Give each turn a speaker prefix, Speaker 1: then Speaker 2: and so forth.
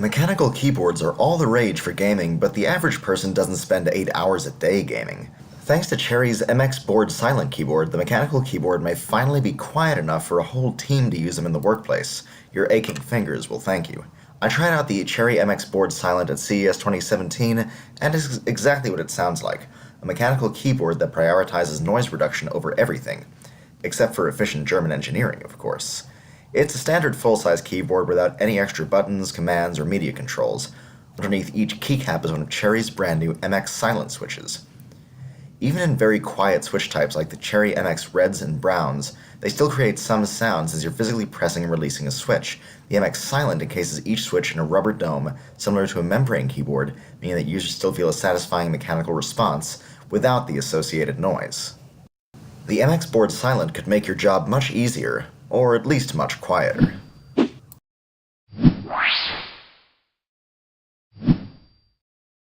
Speaker 1: Mechanical keyboards are all the rage for gaming, but the average person doesn't spend 8 hours a day gaming. Thanks to Cherry's MX Board Silent keyboard, the mechanical keyboard may finally be quiet enough for a whole team to use them in the workplace. Your aching fingers will thank you. I tried out the Cherry MX Board Silent at CES 2017, and it's exactly what it sounds like. A mechanical keyboard that prioritizes noise reduction over everything. Except for efficient German engineering, of course. It's a standard full-size keyboard without any extra buttons, commands, or media controls. Underneath each keycap is one of Cherry's brand new MX Silent switches. Even in very quiet switch types like the Cherry MX Reds and Browns, they still create some sounds as you're physically pressing and releasing a switch. The MX Silent encases each switch in a rubber dome, similar to a membrane keyboard, meaning that users still feel a satisfying mechanical response without the associated noise. The MX Board Silent could make your job much easier, or at least much quieter.